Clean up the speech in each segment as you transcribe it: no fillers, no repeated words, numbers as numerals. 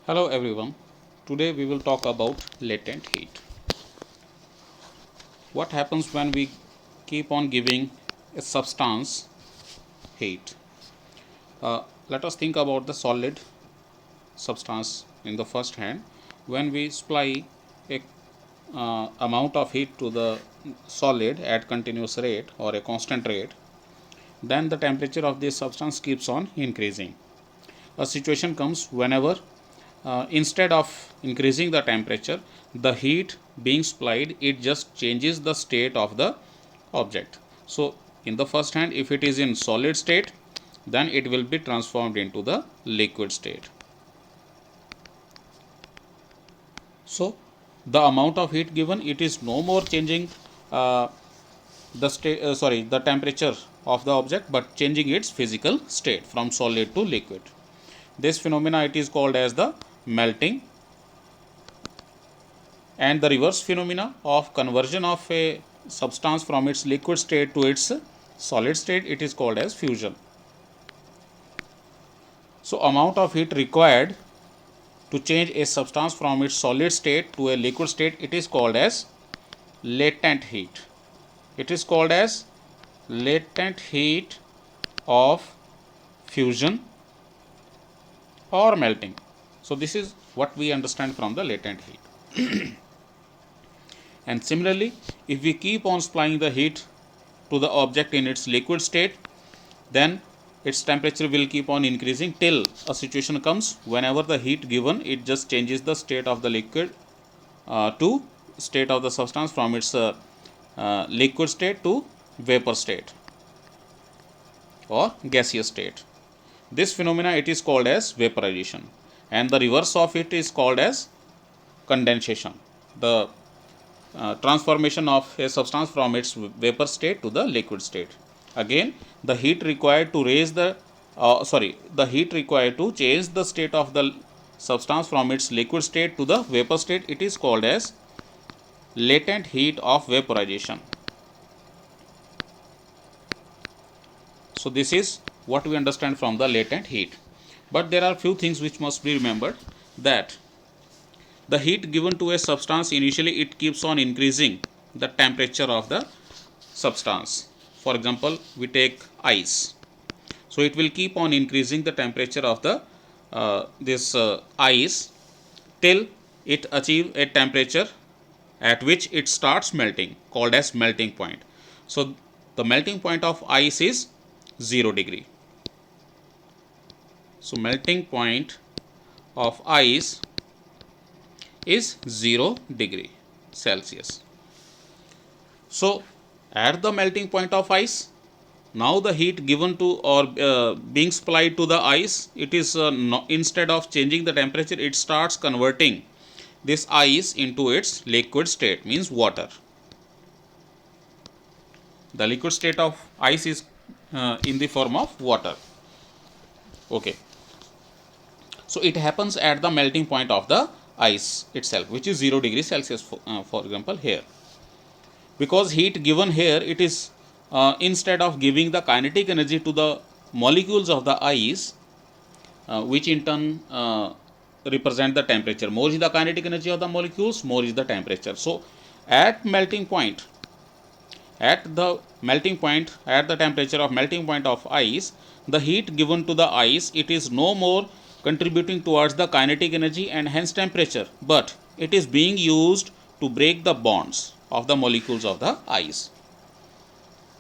Hello everyone. Today we will talk about latent heat. What happens when we keep on giving a substance heat? Let us think about the solid substance in the first hand. When we supply a amount of heat to the solid at continuous rate or a constant rate, then the temperature of this substance keeps on increasing. A situation comes whenever instead of increasing the temperature, the heat being supplied, it just changes the state of the object. So in the first hand, if it is in solid state, then it will be transformed into the liquid state. So the amount of heat given, it is no more changing the temperature of the object, but changing its physical state from solid to liquid. This phenomena, it is called as the melting. And the reverse phenomena of conversion of a substance from its liquid state to its solid state, it is called as fusion. So amount of heat required to change a substance from its solid state to a liquid state, it is called as latent heat. It is called as latent heat of fusion or melting. So this is what we understand from the latent heat. And similarly, if we keep on supplying the heat to the object in its liquid state, then its temperature will keep on increasing till a situation comes whenever the heat given, it just changes the state of the liquid to state of the substance from its liquid state to vapor state or gaseous state. This phenomena, it is called as vaporization, and the reverse of it is called as condensation. The transformation of a substance from its vapor state to the liquid state. Again, the heat required to raise the heat required to change the state of the substance from its liquid state to the vapor state, it is called as latent heat of vaporization. So this is what we understand from the latent heat. But there are few things which must be remembered, that the heat given to a substance, initially it keeps on increasing the temperature of the substance. For example, we take ice. So it will keep on increasing the temperature of the ice till it achieve a temperature at which it starts melting, called as melting point. So the melting point of ice is 0 degree. So melting point of ice is 0 degree Celsius. So at the melting point of ice, now the heat given to or being supplied to the ice, it is instead of changing the temperature, it starts converting this ice into its liquid state, means water. The liquid state of ice is in the form of water. Okay. So it happens at the melting point of the ice itself, which is 0 degree Celsius for example here. Because heat given here, it is instead of giving the kinetic energy to the molecules of the ice, which in turn represent the temperature. More is the kinetic energy of the molecules, more is the temperature. So at melting point, at the temperature of melting point of ice, the heat given to the ice, it is no more contributing towards the kinetic energy and hence temperature, but it is being used to break the bonds of the molecules of the ice.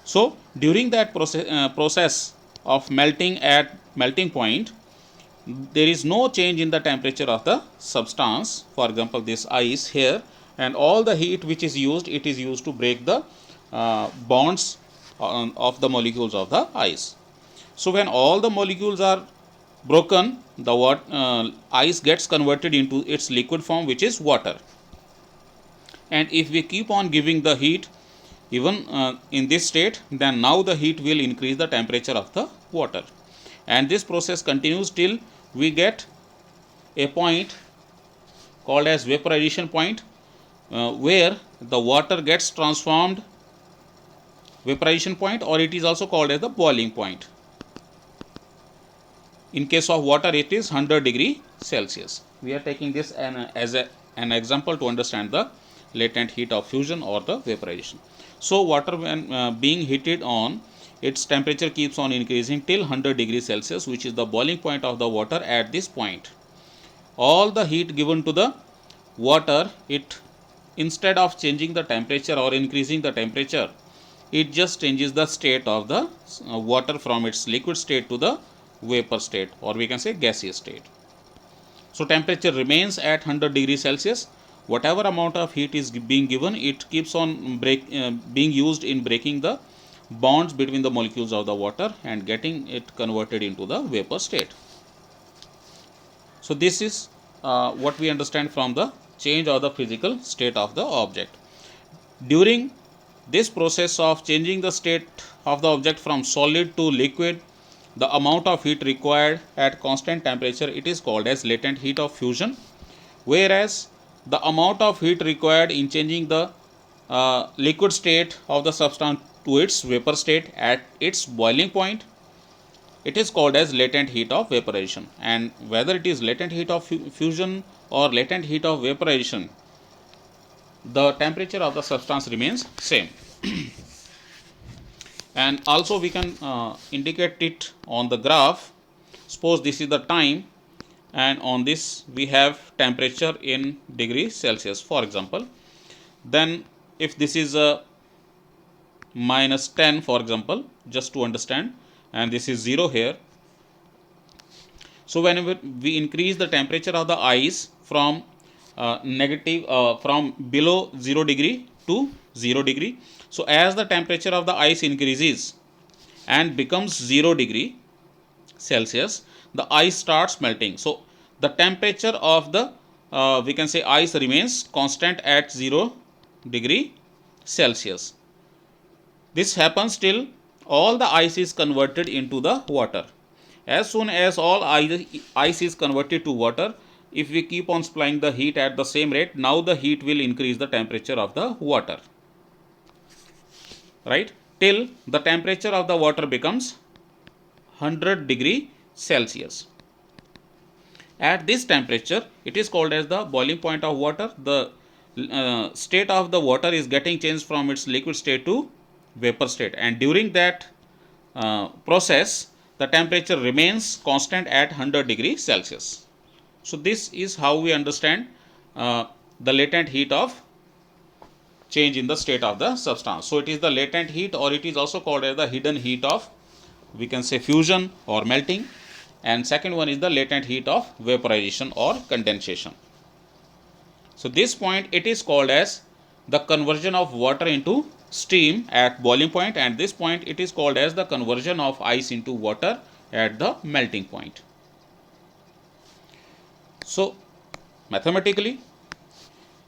So during that process of melting at melting point, there is no change in the temperature of the substance, for example this ice here, and all the heat which is used, it is used to break the bonds of the molecules of the ice. So when all the molecules are broken, the ice gets converted into its liquid form, which is water. And if we keep on giving the heat even in this state, then now the heat will increase the temperature of the water, and this process continues till we get a point called as vaporization point, where the water gets transformed, vaporization point, or it is also called as the boiling point. In case of water, it is 100 degree Celsius. We are taking this as an example to understand the latent heat of fusion or the vaporization. So water, when being heated on, its temperature keeps on increasing till 100 degrees Celsius, which is the boiling point of the water. At this point, all the heat given to the water, it, instead of changing the temperature or increasing the temperature, it just changes the state of the water from its liquid state to the vapor state, or we can say gaseous state. So temperature remains at 100 degrees Celsius. Whatever amount of heat is being given, it keeps on being used in breaking the bonds between the molecules of the water and getting it converted into the vapor state. So this is what we understand from the change of the physical state of the object. During this process of changing the state of the object from solid to liquid, the amount of heat required at constant temperature, it is called as latent heat of fusion, whereas the amount of heat required in changing the liquid state of the substance to its vapor state at its boiling point, it is called as latent heat of vaporization. And whether it is latent heat of fusion or latent heat of vaporization, the temperature of the substance remains same. And also we can indicate it on the graph. Suppose this is the time, and on this we have temperature in degrees Celsius, for example. Then if this is a minus 10, for example, just to understand, and this is 0 here. So whenever we increase the temperature of the ice from from below 0 degree to 0 degree, so as the temperature of the ice increases and becomes 0 degree Celsius, the ice starts melting. So the temperature of the we can say ice remains constant at 0 degree Celsius. This happens till all the ice is converted into the water. As soon as all ice is converted to water, if we keep on supplying the heat at the same rate, now the heat will increase the temperature of the water, right, till the temperature of the water becomes 100 degree Celsius. At this temperature, it is called as the boiling point of water. The state of the water is getting changed from its liquid state to vapor state, and during that process, the temperature remains constant at 100 degrees Celsius. So this is how we understand the latent heat of change in the state of the substance. So it is the latent heat, or it is also called as the hidden heat of, we can say, fusion or melting. And second one is the latent heat of vaporization or condensation. So this point, it is called as the conversion of water into steam at boiling point, and this point, it is called as the conversion of ice into water at the melting point. So mathematically,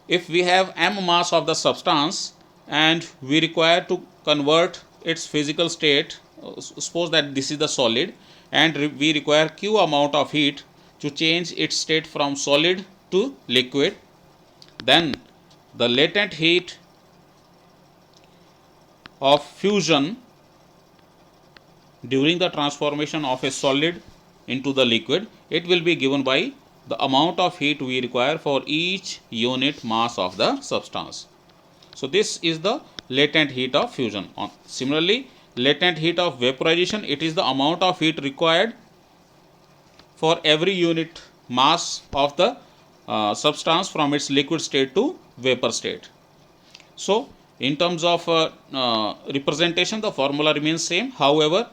if we have m mass of the substance and we require to convert its physical state, suppose that this is the solid, and we require q amount of heat to change its state from solid to liquid, then the latent heat of fusion during the transformation of a solid into the liquid, it will be given by the amount of heat we require for each unit mass of the substance. So this is the latent heat of fusion. Similarly, latent heat of vaporization, it is the amount of heat required for every unit mass of the substance from its liquid state to vapor state. So in terms of representation, the formula remains same. However,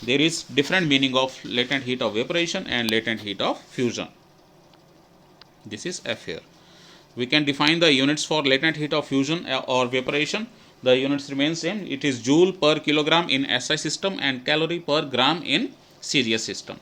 there is different meaning of latent heat of vaporization and latent heat of fusion. This is F here. We can define the units for latent heat of fusion or vaporization. The units remain same. It is joule per kilogram in SI system and calorie per gram in CGS system.